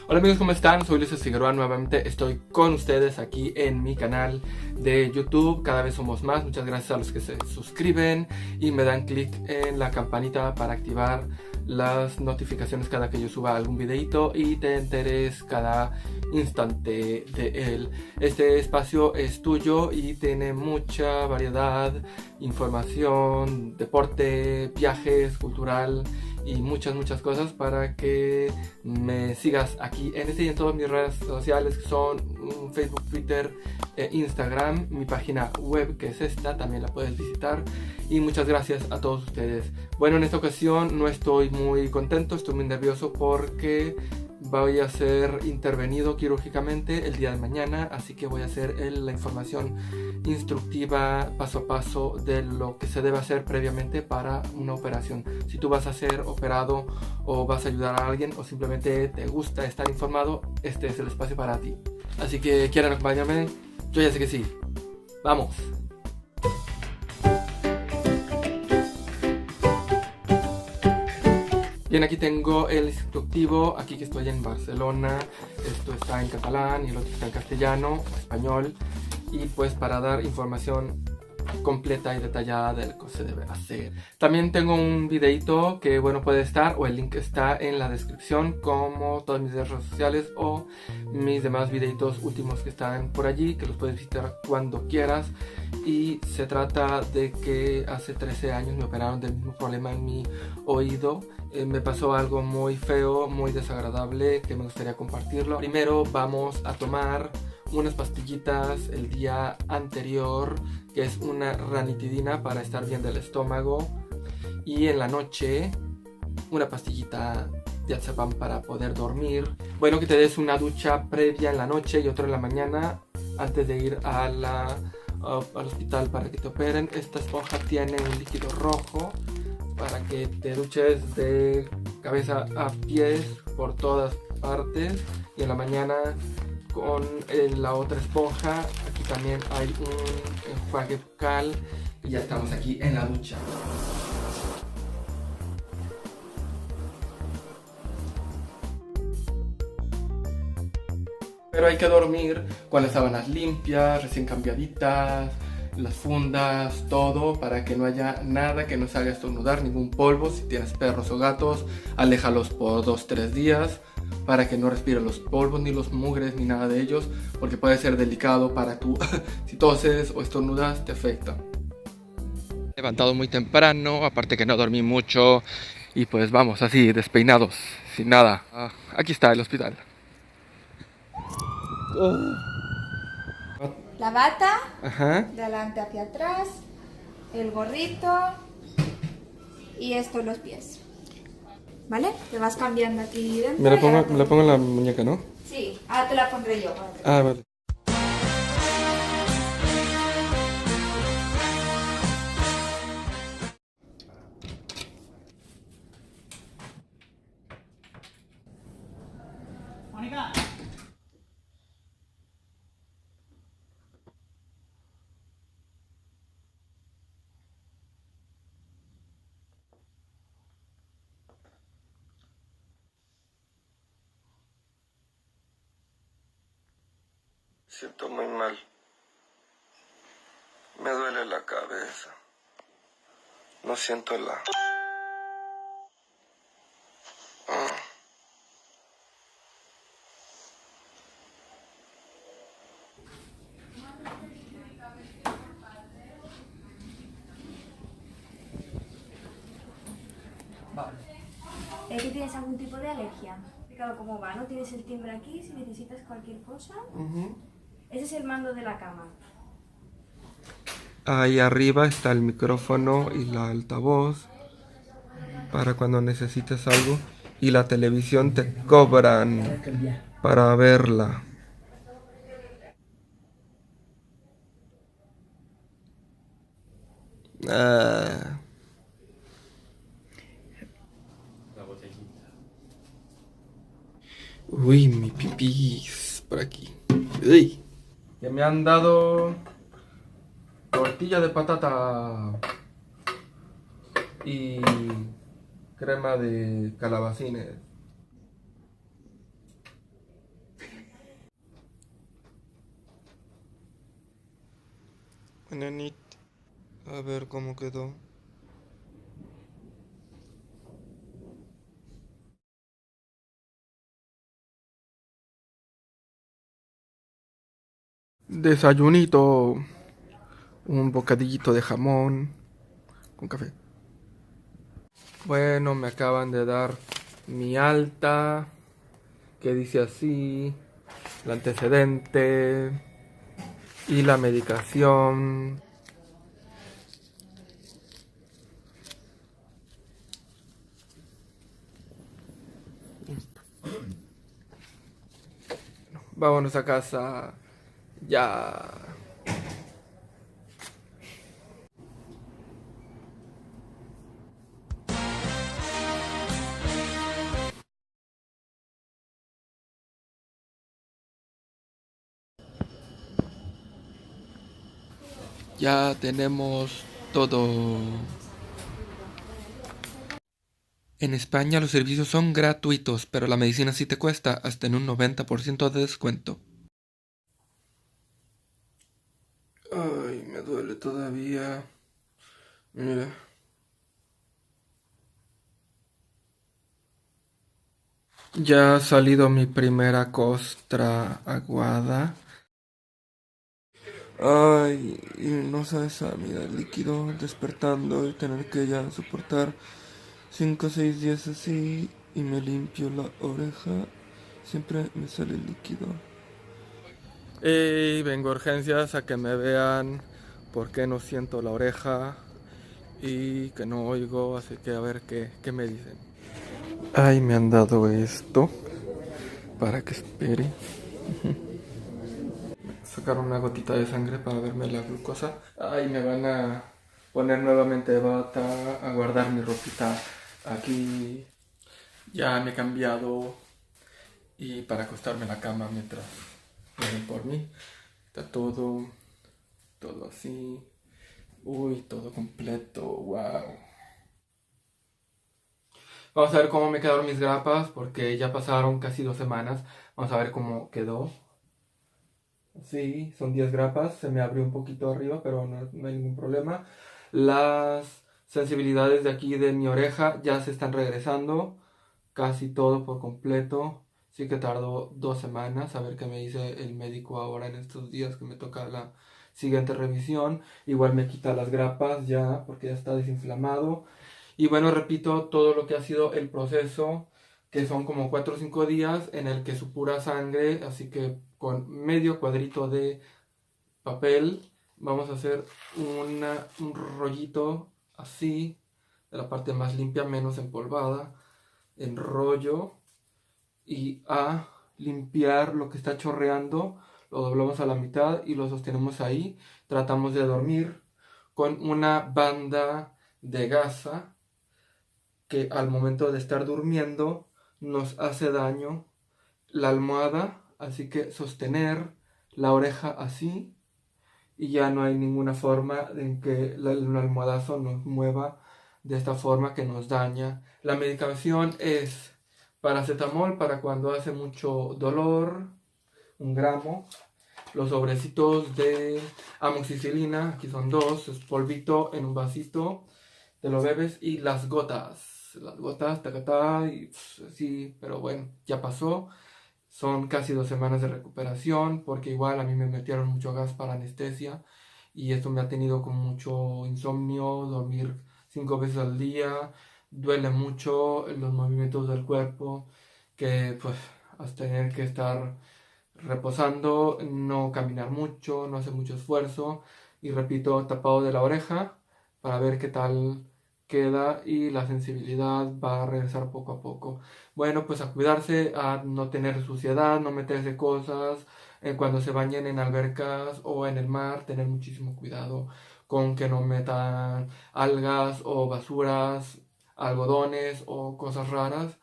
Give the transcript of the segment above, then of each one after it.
Hola amigos, ¿cómo están? Soy Luis Figueroa, nuevamente estoy con ustedes aquí en mi canal de YouTube. Cada vez somos más, muchas gracias a los que se suscriben y me dan clic en la campanita para activar las notificaciones cada que yo suba algún videito y te enteres cada instante de él. Este espacio es tuyo y tiene mucha variedad, información, deporte, viajes, cultural y muchas cosas para que me sigas aquí en este y en todas mis redes sociales, que son Facebook, Twitter, Instagram, mi página web que es esta, también la puedes visitar. Y muchas gracias a todos ustedes. Bueno, en esta ocasión no estoy muy contento, estoy muy nervioso porque voy a ser intervenido quirúrgicamente el día de mañana, así que voy a hacer la información instructiva paso a paso de lo que se debe hacer previamente para una operación. Si tú vas a ser operado o vas a ayudar a alguien o simplemente te gusta estar informado, este es el espacio para ti. Así que ¿quieren acompañarme? Yo ya sé que sí. ¡Vamos! Bien, aquí tengo el instructivo, aquí que estoy en Barcelona, esto está en catalán y el otro está en castellano, español, y pues para dar información completa y detallada de lo que se debe hacer. También tengo un videito que bueno puede estar, o el link está en la descripción, como todas mis redes sociales o mis demás videitos últimos que están por allí, que los puedes visitar cuando quieras. Y se trata de que hace 13 años me operaron del mismo problema en mi oído. Me pasó algo muy feo, muy desagradable, que me gustaría compartirlo. Primero vamos a tomar unas pastillitas el día anterior, que es una ranitidina para estar bien del estómago, y en la noche una pastillita de diazepam para poder dormir. Bueno, que te des una ducha previa en la noche y otra en la mañana antes de ir al hospital para que te operen. Esta esponja tiene un líquido rojo para que te duches de cabeza a pies por todas partes, y en la mañana con la otra esponja. Aquí también hay un enjuague bucal y ya estamos aquí en la ducha. Pero hay que dormir con las sábanas limpias, recién cambiaditas, las fundas, todo, para que no haya nada que nos haga estornudar, ningún polvo. Si tienes perros o gatos, aléjalos por 2-3 días para que no respire los polvos, ni los mugres, ni nada de ellos, porque puede ser delicado para tú. Si toses o estornudas, te afecta. He levantado muy temprano, aparte que no dormí mucho, y pues vamos así, despeinados, sin nada. Aquí está el hospital. La bata, Ajá. de adelante hacia atrás, el gorrito y esto en los pies. ¿Vale? Te vas cambiando aquí dentro. Me la pongo en la muñeca, ¿no? Sí, ahora te la pondré yo. Ah, vale. Mónica. Siento muy mal. Me duele la cabeza. No siento la... ¿Es que tienes algún tipo de alergia? Explícalo cómo va, ¿no? Tienes el timbre aquí, si necesitas cualquier cosa. Ese es el mando de la cama. Ahí arriba está el micrófono y la altavoz para cuando necesites algo. Y la televisión te cobran para verla. Ah. Uy, mi pipis por aquí. Uy. Ya me han dado tortilla de patata y crema de calabacines. Nenit. A ver cómo quedó. Desayunito. Un bocadillito de jamón con café. Bueno, me acaban de dar mi alta, que dice así, el antecedente y la medicación. Vámonos a casa ya. Ya tenemos todo. En España los servicios son gratuitos, pero la medicina sí te cuesta hasta en un 90% de descuento. Ay, me duele todavía. Mira. Ya ha salido mi primera costra aguada. Ay, y no sabes, mira, el líquido despertando y tener que ya soportar 5 o 6 días así y me limpio la oreja. Siempre me sale el líquido. Y vengo a urgencias a que me vean porque no siento la oreja y que no oigo, así que a ver qué me dicen. Ay, me han dado esto para que espere. Sacaron una gotita de sangre para verme la glucosa. Ay, me van a poner nuevamente bata, a guardar mi ropita aquí. Ya me he cambiado y para acostarme en la cama mientras vienen por mí. Está todo así. Uy, todo completo, wow. Vamos a ver cómo me quedaron mis grapas porque ya pasaron casi 2 semanas. Vamos a ver cómo quedó. Sí, son 10 grapas, se me abrió un poquito arriba, pero no hay ningún problema. Las sensibilidades de aquí de mi oreja ya se están regresando, casi todo por completo. Sí que tardó 2 semanas a ver qué me dice el médico ahora en estos días que me toca la siguiente revisión. Igual me quita las grapas ya porque ya está desinflamado. Y bueno, repito todo lo que ha sido el proceso, que son como 4 o 5 días en el que supura sangre, así que con medio cuadrito de papel vamos a hacer un rollito así, de la parte más limpia, menos empolvada, enrollo y a limpiar lo que está chorreando, lo doblamos a la mitad y lo sostenemos ahí, tratamos de dormir con una banda de gasa que al momento de estar durmiendo nos hace daño la almohada, así que sostener la oreja así y ya no hay ninguna forma en que el almohadazo nos mueva de esta forma que nos daña. La medicación es paracetamol para cuando hace mucho dolor, 1 gramo. Los sobrecitos de amoxicilina, aquí son 2, es polvito en un vasito, te lo bebes y las gotas, tacatá, y sí, pero bueno, ya pasó. Son casi 2 semanas de recuperación, porque igual a mí me metieron mucho gas para anestesia y esto me ha tenido con mucho insomnio, dormir 5 veces al día, duele mucho los movimientos del cuerpo, que pues hasta tener que estar reposando, no caminar mucho, no hacer mucho esfuerzo y repito, tapado de la oreja para ver qué tal queda y la sensibilidad va a regresar poco a poco. Bueno, pues a cuidarse, a no tener suciedad, no meterse cosas, cuando se bañen en albercas o en el mar, tener muchísimo cuidado con que no metan algas o basuras, algodones o cosas raras.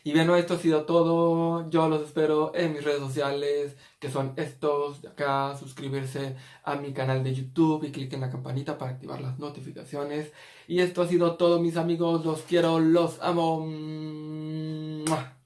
Y bueno, esto ha sido todo. Yo los espero en mis redes sociales, que son estos de acá. Suscribirse a mi canal de YouTube y clic en la campanita para activar las notificaciones. Y esto ha sido todo, mis amigos. Los quiero, los amo. ¡Mua!